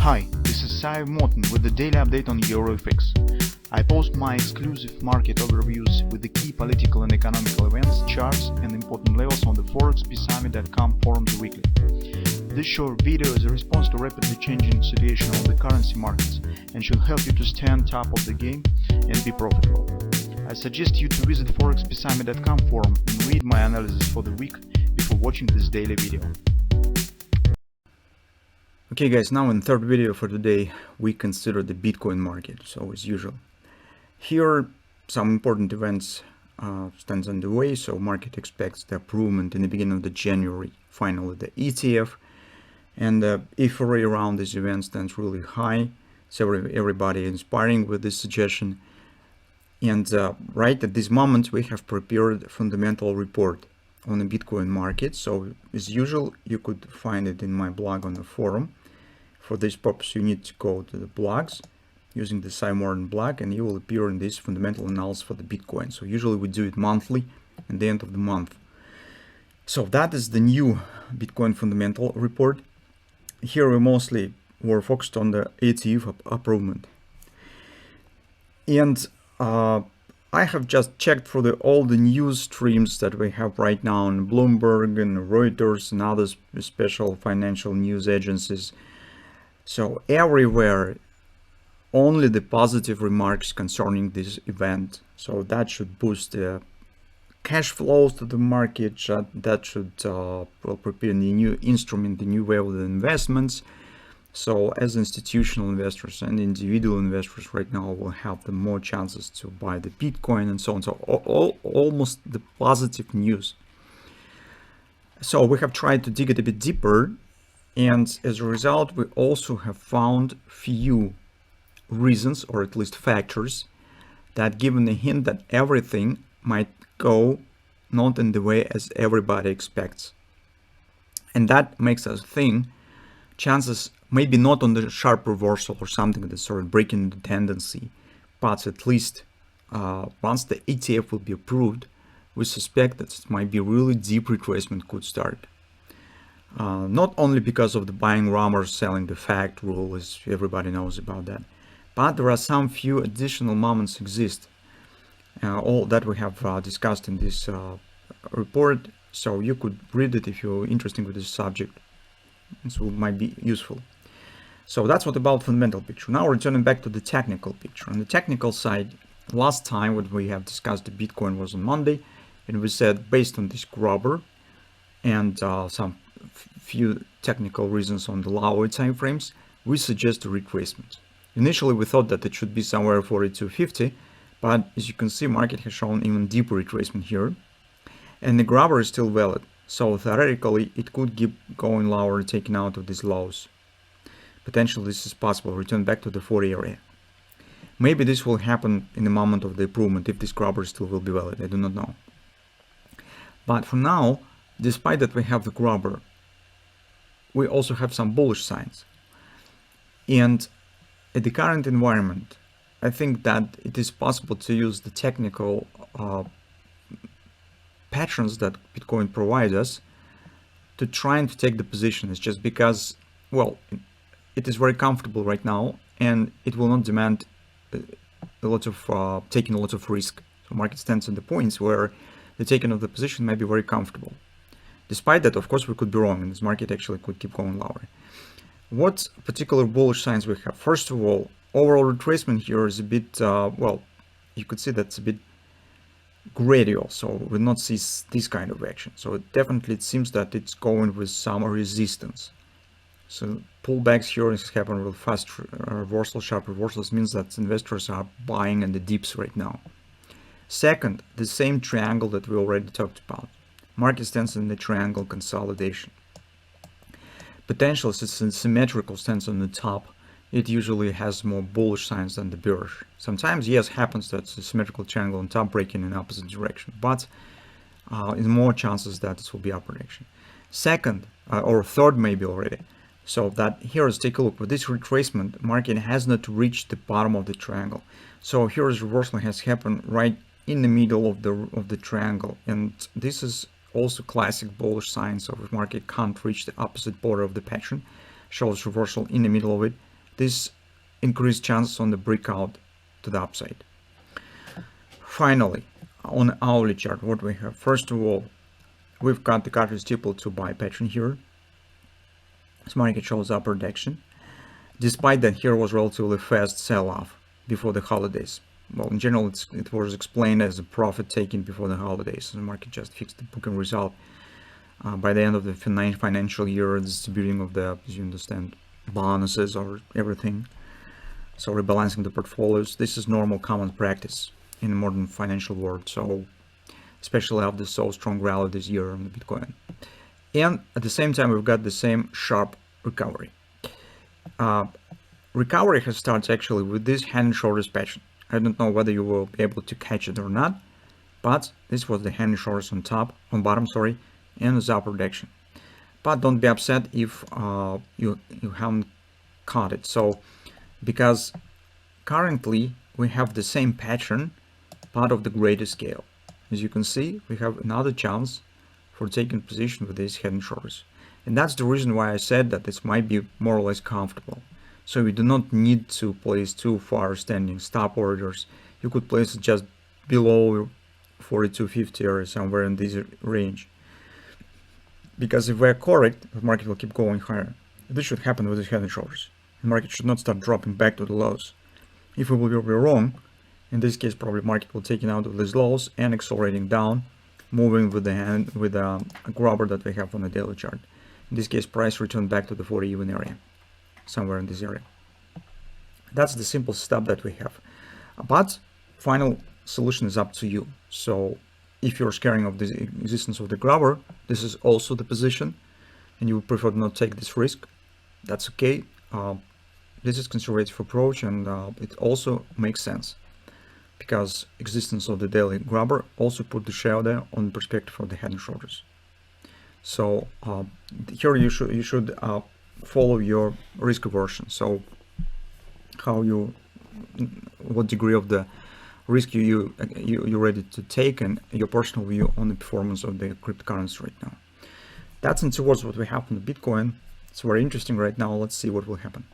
Hi, this is Sive Morten with the daily update on EuroFX. I post my exclusive market overviews with the key political and economical events, charts and important levels on the ForexPeaceArmy.com forums weekly. This short video is a response to rapidly changing situation on the currency markets and should help you to stay on top of the game and be profitable. I suggest you to visit ForexPeaceArmy.com forum and read my analysis for the week before watching this daily video. Okay guys, now in the third video for today we consider the Bitcoin market. So as usual, here some important events stands on the way. So market expects the improvement in the beginning of the January, finally the ETF, and the euphoria around this event stands really high. So everybody inspiring with this suggestion. And right at this moment we have prepared a fundamental report on the Bitcoin market. So as usual, you could find it in my blog on the forum. For this purpose, you need to go to the blogs using the Sive Morten blog, and you will appear in this fundamental analysis for the Bitcoin. So usually we do it monthly at the end of the month. So that is the new Bitcoin fundamental report. Here we mostly were focused on the ETF improvement. And I have just checked for all the news streams that we have right now on Bloomberg and Reuters and other special financial news agencies. So everywhere, only the positive remarks concerning this event. So that should boost the cash flows to the market. That should prepare the new instrument, the new way of the investments. So as institutional investors and individual investors right now will have the more chances to buy the Bitcoin and so on. So almost the positive news. So we have tried to dig it a bit deeper, and as a result we also have found few reasons, or at least factors, that given a hint that everything might go not in the way as everybody expects. And that makes us think chances maybe not on the sharp reversal or something that sort of breaking the tendency, but at least once the ETF will be approved, we suspect that it might be really deep retracement could start. Not only because of the buying rumors, selling the fact rule, as everybody knows about that, but there are some few additional moments exist, all that we have discussed in this report. So you could read it if you're interested with this subject. So it might be useful. So that's what about fundamental picture. Now returning back to the technical picture. On the technical side, last time when we have discussed the Bitcoin was on Monday, and we said based on this grabber and some few technical reasons on the lower time frames, we suggest a retracement. Initially we thought that it should be somewhere 42.50, but as you can see, market has shown even deeper retracement here, and the grabber is still valid. So theoretically it could keep going lower, taking out of these lows. Potentially this is possible, return back to the 40 area. Maybe this will happen in the moment of the improvement if this grabber still will be valid, I do not know. But for now, despite that we have the grabber, we also have some bullish signs. And at the current environment, I think that it is possible to use the technical patterns that Bitcoin provides us to try and take the position. It's just because, well, it is very comfortable right now and it will not demand a lot of taking a lot of risk. So market stands at the points where the taking of the position may be very comfortable. Despite that, of course, we could be wrong and this market actually could keep going lower. What particular bullish signs we have? First of all, overall retracement here is a bit, well, you could see that's a bit gradual, so we'll not see this kind of action. So it seems that it's going with some resistance. So pullbacks here is happening with fast reversal, sharp reversals, means that investors are buying in the dips right now. Second, the same triangle that we already talked about. Market stands in the triangle consolidation. Potential is a symmetrical stance on the top. It usually has more bullish signs than the bearish. Sometimes, yes, happens that it's a symmetrical triangle on top breaking in opposite direction, but in more chances that this will be upward action. Second, or third maybe already. So that here, let's take a look. With this retracement, market has not reached the bottom of the triangle. So here is reversal has happened right in the middle of the triangle, and this is also classic bullish signs of the market can't reach the opposite border of the pattern, shows reversal in the middle of it, this increased chances on the breakout to the upside. Finally, on the hourly chart, what we have, first of all, we've got the cartridge steeple to buy pattern here. This market shows upper direction. Despite that, here was relatively fast sell-off before the holidays. Well, in general, it was explained as a profit taking before the holidays. The market just fixed the booking result by the end of the financial year, distributing of the, as you understand, bonuses or everything. So rebalancing the portfolios. This is normal common practice in the modern financial world. So especially after so strong rally this year on the Bitcoin. And at the same time, we've got the same sharp recovery. Recovery has started actually with this hand and shoulders pattern. I don't know whether you will be able to catch it or not, but this was the hand and shoulders on bottom, and the upper direction. But don't be upset if you haven't caught it. So, because currently we have the same pattern, part of the greater scale. As you can see, we have another chance for taking position with these head and shoulders. And that's the reason why I said that this might be more or less comfortable. So you do not need to place too far standing stop orders. You could place it just below 42.50 or somewhere in this range. Because if we're correct, the market will keep going higher. This should happen with the head and shoulders. The market should not start dropping back to the lows. If we will be wrong, in this case probably market will take it out of these lows and accelerating down, moving with the hand with a grabber that we have on the daily chart. In this case, price returned back to the 40 even area, somewhere in this area. That's the simple step that we have. But final solution is up to you. So if you're scaring of the existence of the grabber, this is also the position, and you would prefer to not take this risk. That's okay. This is conservative approach, and it also makes sense because existence of the daily grabber also put the shadow on the perspective of the head and shoulders. So here you should follow your risk aversion. So what degree of the risk you're ready to take, and your personal view on the performance of the cryptocurrency right now. That's in 2 words what we have on the Bitcoin. It's very interesting right now. Let's see what will happen.